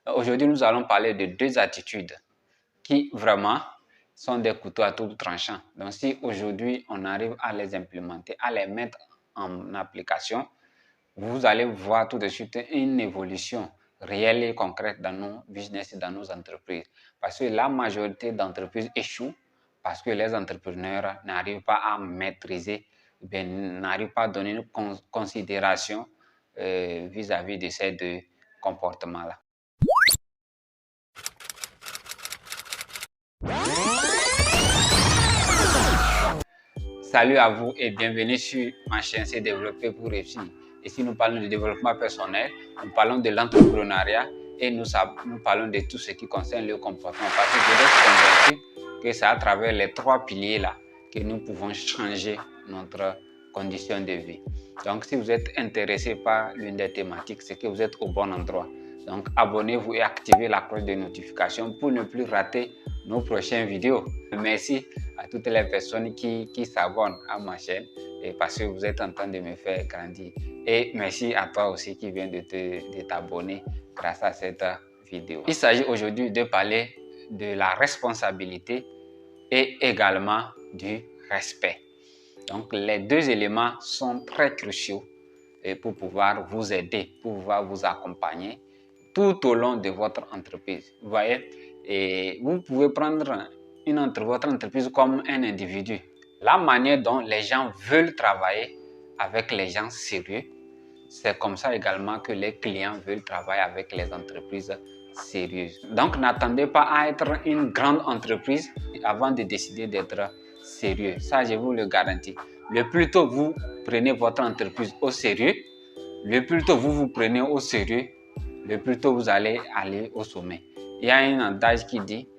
Aujourd'hui, nous allons parler de deux attitudes qui vraiment sont des couteaux à double tranchant. Donc, si aujourd'hui, on arrive à les implémenter, à les mettre en application, vous allez voir tout de suite une évolution réelle et concrète dans nos business et dans nos entreprises. Parce que la majorité d'entreprises échouent parce que les entrepreneurs n'arrivent pas à maîtriser, n'arrivent pas à donner une considération vis-à-vis de ces deux comportements-là. Salut à vous et bienvenue sur ma chaîne C'est développer pour réussir. Ici, nous parlons de développement personnel, nous parlons de l'entrepreneuriat et nous parlons de tout ce qui concerne le comportement. Parce que je reste convaincu que c'est à travers les trois piliers-là que nous pouvons changer notre condition de vie. Donc, si vous êtes intéressé par l'une des thématiques, c'est que vous êtes au bon endroit. Donc, abonnez-vous et activez la cloche de notification pour ne plus rater nos prochaines vidéos. Merci à toutes les personnes qui s'abonnent à ma chaîne et parce que vous êtes en train de me faire grandir. Et merci à toi aussi qui viens de t'abonner grâce à cette vidéo. Il s'agit aujourd'hui de parler de la responsabilité et également du respect. Donc, les deux éléments sont très cruciaux pour pouvoir vous aider, pour pouvoir vous accompagner tout au long de votre entreprise. Vous voyez, et vous pouvez prendre votre entreprise comme un individu. La manière dont les gens veulent travailler avec les gens sérieux, c'est comme ça également que les clients veulent travailler avec les entreprises sérieuses. Donc, n'attendez pas à être une grande entreprise avant de décider d'être sérieux. Ça, je vous le garantis. Le plus tôt vous prenez votre entreprise au sérieux, le plus tôt vous prenez au sérieux, le plus tôt vous allez aller au sommet. Il y a un adage qui dit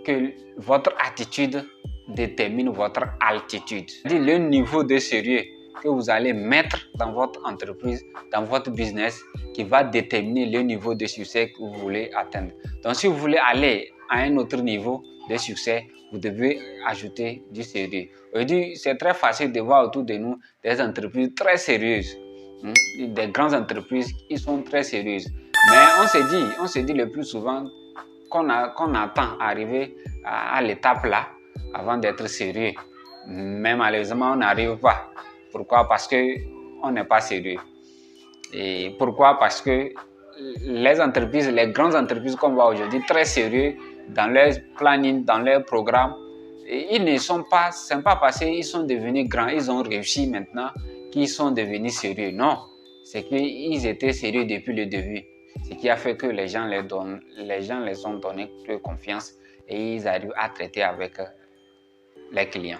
que votre attitude détermine votre altitude. Le niveau de sérieux que vous allez mettre dans votre entreprise, dans votre business, qui va déterminer le niveau de succès que vous voulez atteindre. Donc, si vous voulez aller à un autre niveau de succès, vous devez ajouter du sérieux. Aujourd'hui, c'est très facile de voir autour de nous des entreprises très sérieuses. Des grandes entreprises qui sont très sérieuses. Mais on se dit le plus souvent qu'on attend arriver à l'étape là avant d'être sérieux. Mais malheureusement, on n'arrive pas. Pourquoi? Parce qu'on n'est pas sérieux. Et pourquoi? Parce que les entreprises, les grandes entreprises qu'on voit aujourd'hui, très sérieux dans leur planning, dans leur programme, ils ne sont pas, c'est pas parce qu'ils sont devenus grands, ils ont réussi maintenant qu'ils sont devenus sérieux. Non, c'est qu'ils étaient sérieux depuis le début. Ce qui a fait que les gens les ont donné plus confiance et ils arrivent à traiter avec les clients.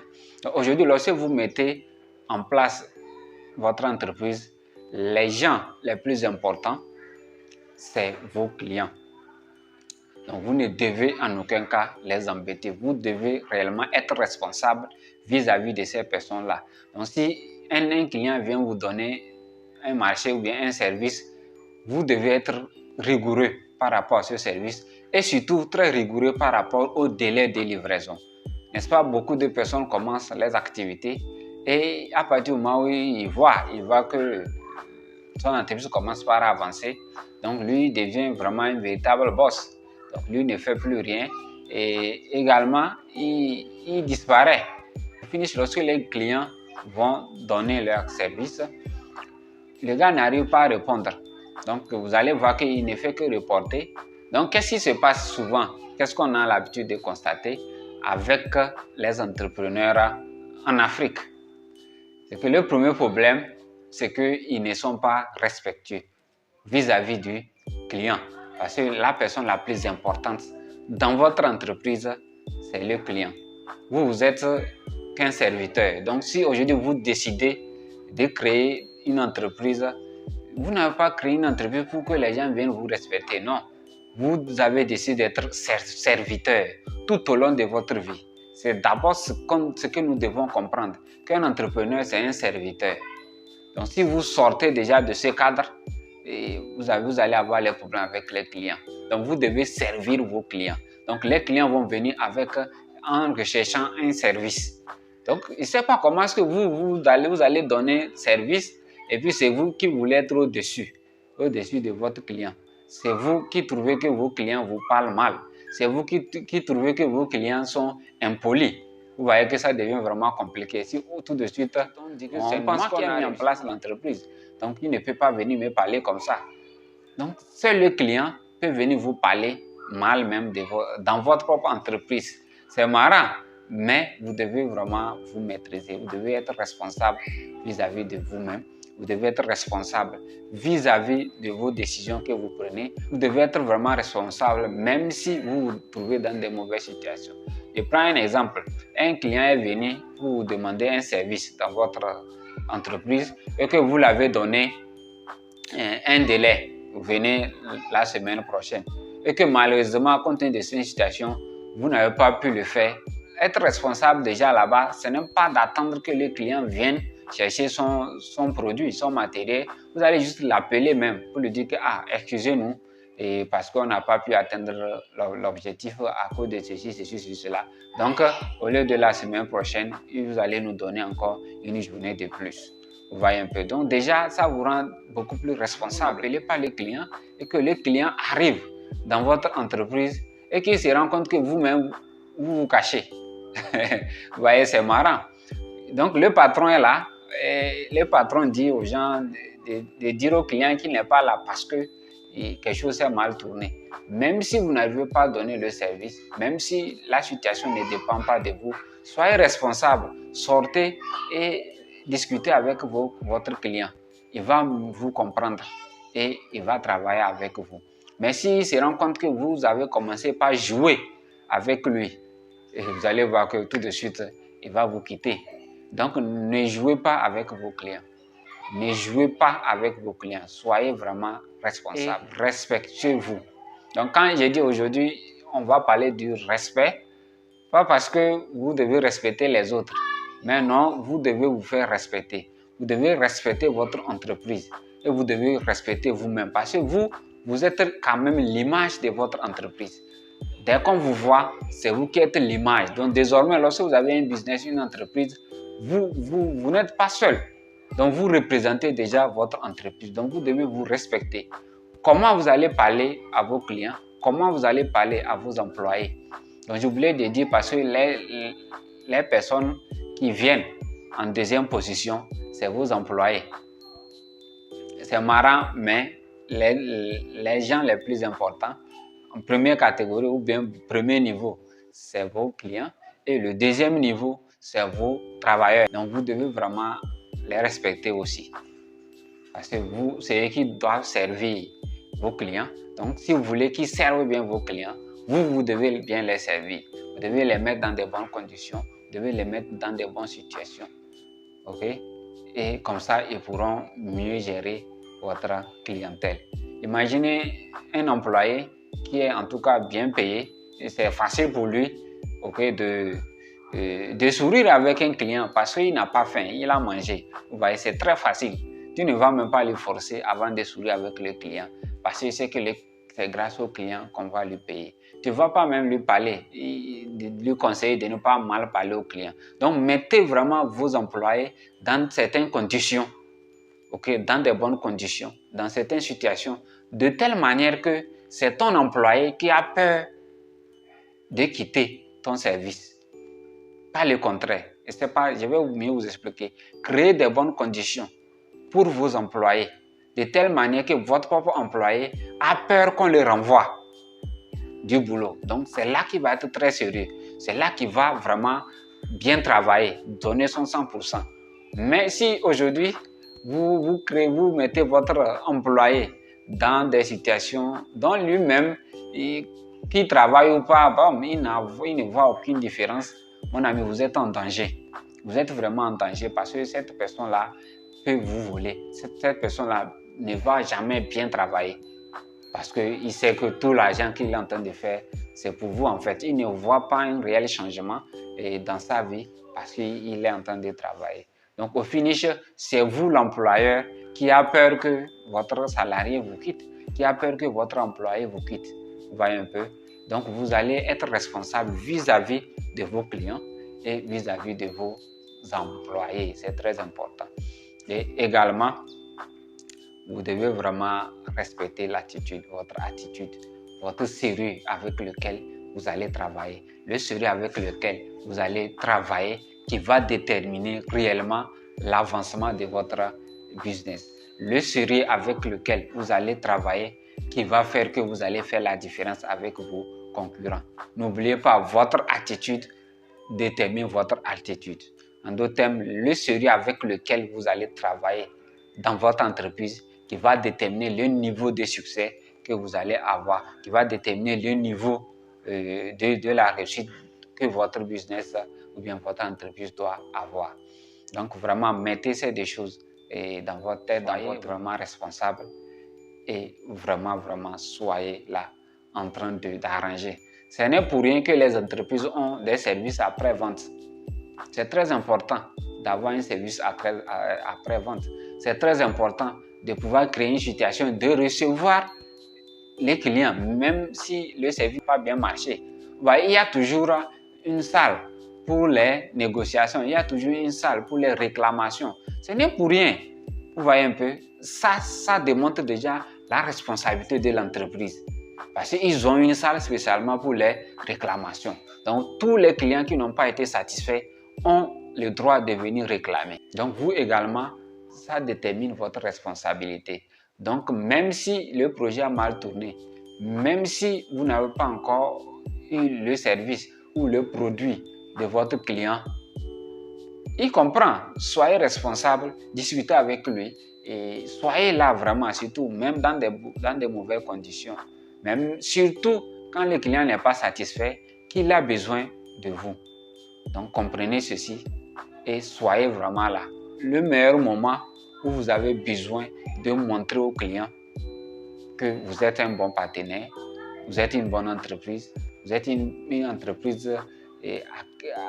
Aujourd'hui, lorsque vous mettez en place votre entreprise, les gens les plus importants, c'est vos clients. Donc, vous ne devez en aucun cas les embêter. Vous devez réellement être responsable vis-à-vis de ces personnes-là. Donc, si un client vient vous donner un marché ou bien un service, vous devez être rigoureux par rapport à ce service et surtout très rigoureux par rapport au délai de livraison. N'est-ce pas? Beaucoup de personnes commencent les activités et à partir du moment où il voit que son entreprise commence par avancer, donc lui devient vraiment un véritable boss. Donc lui ne fait plus rien et également il disparaît. Lorsque les clients vont donner leur service, le gars n'arrive pas à répondre. Donc vous allez voir qu'il ne fait que reporter. Donc qu'est-ce qui se passe souvent? Qu'est-ce qu'on a l'habitude de constater avec les entrepreneurs en Afrique? C'est que le premier problème, c'est qu'ils ne sont pas respectueux vis-à-vis du client. Parce que la personne la plus importante dans votre entreprise, c'est le client. Vous êtes qu'un serviteur. Donc, si aujourd'hui vous décidez de créer une entreprise, vous n'avez pas créé une entreprise pour que les gens viennent vous respecter. Non. Vous avez décidé d'être serviteur tout au long de votre vie. C'est d'abord ce que nous devons comprendre. Qu'un entrepreneur, c'est un serviteur. Donc, si vous sortez déjà de ce cadre, vous allez avoir les problèmes avec les clients. Donc, vous devez servir vos clients. Donc, les clients vont venir en recherchant un service. Donc, il ne sait pas comment est-ce que vous allez donner service et puis c'est vous qui voulez être au-dessus de votre client. c'est vous qui trouvez que vos clients vous parlent mal. C'est vous qui trouvez que vos clients sont impolis. Vous voyez que ça devient vraiment compliqué. Si tout de suite, on dit que c'est moi qui ai mis en place l'entreprise, donc il ne peut pas venir me parler comme ça. Donc, seul le client peut venir vous parler mal même dans votre propre entreprise. C'est marrant, mais vous devez vraiment vous maîtriser. Vous devez être responsable vis-à-vis de vous-même. Vous devez être responsable vis-à-vis de vos décisions que vous prenez. Vous devez être vraiment responsable même si vous vous trouvez dans de mauvaises situations. Je prends un exemple. Un client est venu vous demander un service dans votre entreprise et que vous l'avez donné un délai. Vous venez la semaine prochaine et que malheureusement, compte tenu de cette situation, vous n'avez pas pu le faire. Être responsable déjà là-bas, ce n'est pas d'attendre que le client vienne chercher son produit, son matériel. Vous allez juste l'appeler même pour lui dire que excusez-nous, et parce qu'on n'a pas pu atteindre l'objectif à cause de ceci, cela. Donc, au lieu de la semaine prochaine, vous allez nous donner encore une journée de plus. Vous voyez un peu. Donc déjà, ça vous rend beaucoup plus responsable. N'appelez pas le client et que le client arrive dans votre entreprise et qu'il se rend compte que vous-même, vous vous cachez. Vous voyez, c'est marrant. Donc le patron est là et le patron dit aux gens de dire au client qu'il n'est pas là parce que quelque chose s'est mal tourné. Même si vous n'arrivez pas à donner le service, même si la situation ne dépend pas de vous, soyez responsable, sortez et discutez avec votre client. Il va vous comprendre et il va travailler avec vous. Mais s'il se rend compte que vous avez commencé par jouer avec lui, et vous allez voir que tout de suite, il va vous quitter. Donc, ne jouez pas avec vos clients. Ne jouez pas avec vos clients. Soyez vraiment responsable. Respectez-vous. Donc, quand j'ai dit aujourd'hui, on va parler du respect, pas parce que vous devez respecter les autres, mais non, vous devez vous faire respecter. Vous devez respecter votre entreprise et vous devez respecter vous-même parce que vous êtes quand même l'image de votre entreprise. Dès qu'on vous voit, c'est vous qui êtes l'image. Donc désormais, lorsque vous avez un business, une entreprise, vous n'êtes pas seul. Donc vous représentez déjà votre entreprise. Donc vous devez vous respecter. Comment vous allez parler à vos clients? Comment vous allez parler à vos employés? Donc j'ai oublié de dire parce que les personnes qui viennent en deuxième position, c'est vos employés. C'est marrant, mais les gens les plus importants, en première catégorie ou bien premier niveau, c'est vos clients. Et le deuxième niveau, c'est vos travailleurs. Donc, vous devez vraiment les respecter aussi. Parce que c'est eux qui doivent servir vos clients. Donc, si vous voulez qu'ils servent bien vos clients, vous devez bien les servir. Vous devez les mettre dans de bonnes conditions. Vous devez les mettre dans de bonnes situations. OK? Et comme ça, ils pourront mieux gérer votre clientèle. Imaginez un employé qui est en tout cas bien payé, et c'est facile pour lui, okay, de sourire avec un client parce qu'il n'a pas faim, il a mangé. Vous voyez, c'est très facile. Tu ne vas même pas le forcer avant de sourire avec le client parce que c'est grâce au client qu'on va lui payer. Tu ne vas pas même lui parler, lui conseiller de ne pas mal parler au client. Donc, mettez vraiment vos employés dans certaines conditions, okay, dans de bonnes conditions, dans certaines situations, de telle manière que c'est ton employé qui a peur de quitter ton service. Pas le contraire. Et c'est pas, je vais mieux vous expliquer. Créez de bonnes conditions pour vos employés, de telle manière que votre propre employé a peur qu'on le renvoie du boulot. Donc, c'est là qu'il va être très sérieux. C'est là qu'il va vraiment bien travailler, donner son 100%. Mais si aujourd'hui, vous mettez votre employé dans des situations dont lui-même, qu'il travaille ou pas, bon, il ne voit aucune différence, mon ami, vous êtes en danger. Vous êtes vraiment en danger parce que cette personne-là peut vous voler. Cette personne-là ne va jamais bien travailler parce qu'il sait que tout l'argent qu'il est en train de faire, c'est pour vous en fait. Il ne voit pas un réel changement dans sa vie parce qu'il est en train de travailler. Donc au finish, c'est vous l'employeur qui a peur que votre salarié vous quitte, qui a peur que votre employé vous quitte. Vous voyez un peu? Donc vous allez être responsable vis-à-vis de vos clients et vis-à-vis de vos employés. C'est très important. Et également, vous devez vraiment respecter l'attitude, votre attitude, votre sérieux avec lequel vous allez travailler. Le sérieux avec lequel vous allez travailler qui va déterminer réellement l'avancement de votre business. Le sérieux avec lequel vous allez travailler qui va faire que vous allez faire la différence avec vos concurrents. N'oubliez pas, votre attitude détermine votre altitude. En d'autres termes, le sérieux avec lequel vous allez travailler dans votre entreprise qui va déterminer le niveau de succès que vous allez avoir, qui va déterminer le niveau de la réussite que votre business ou bien votre entreprise doit avoir. Donc vraiment, mettez ces deux choses dans votre tête, soyez vraiment responsable et vraiment soyez là en train d'arranger. Ce n'est pour rien que les entreprises ont des services après-vente. C'est très important d'avoir un service après-vente. C'est très important de pouvoir créer une situation de recevoir les clients, même si le service n'a pas bien marché. Il y a toujours une salle pour les négociations, il y a toujours une salle pour les réclamations. Ce n'est pour rien. Vous voyez un peu, ça démontre déjà la responsabilité de l'entreprise. Parce qu'ils ont une salle spécialement pour les réclamations. Donc, tous les clients qui n'ont pas été satisfaits ont le droit de venir réclamer. Donc, vous également, ça détermine votre responsabilité. Donc, même si le projet a mal tourné, même si vous n'avez pas encore eu le service ou le produit de votre client, il comprend. Soyez responsable, discutez avec lui et soyez là vraiment, surtout même dans des mauvaises conditions. Même surtout quand le client n'est pas satisfait, qu'il a besoin de vous. Donc comprenez ceci et soyez vraiment là. Le meilleur moment où vous avez besoin de montrer au client que vous êtes un bon partenaire, vous êtes une bonne entreprise, vous êtes une entreprise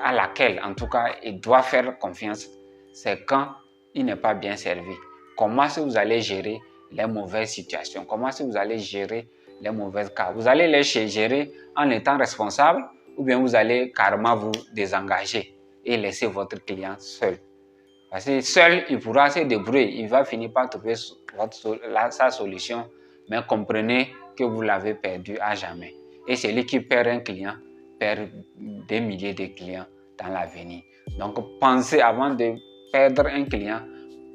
à laquelle en tout cas il doit faire confiance, c'est quand il n'est pas bien servi. Comment est-ce que vous allez gérer les mauvaises situations? Comment est-ce que vous allez gérer les mauvais cas? Vous allez les gérer en étant responsable ou bien vous allez carrément vous désengager et laisser votre client seul. Parce que seul, il pourra se débrouiller, il va finir par trouver sa solution, mais comprenez que vous l'avez perdu à jamais. Et celui qui perd un client perd des milliers de clients dans l'avenir. Donc pensez avant de perdre un client,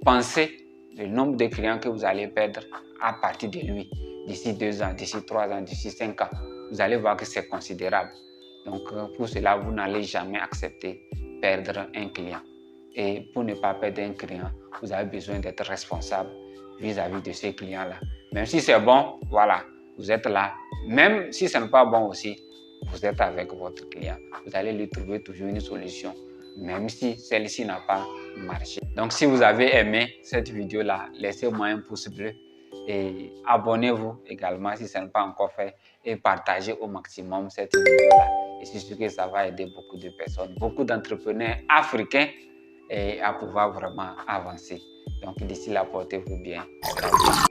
pensez le nombre de clients que vous allez perdre à partir de lui. D'ici 2 ans, d'ici 3 ans, d'ici 5 ans, vous allez voir que c'est considérable. Donc, pour cela, vous n'allez jamais accepter perdre un client. Et pour ne pas perdre un client, vous avez besoin d'être responsable vis-à-vis de ces clients-là. Même si c'est bon, voilà, vous êtes là. Même si ce n'est pas bon aussi, vous êtes avec votre client. Vous allez lui trouver toujours une solution, même si celle-ci n'a pas marché. Donc, si vous avez aimé cette vidéo-là, laissez-moi un pouce bleu. Et abonnez-vous également si ce n'est pas encore fait et partagez au maximum cette vidéo-là. Et c'est sûr que ça va aider beaucoup de personnes, beaucoup d'entrepreneurs africains à pouvoir vraiment avancer. Donc d'ici là, portez-vous bien.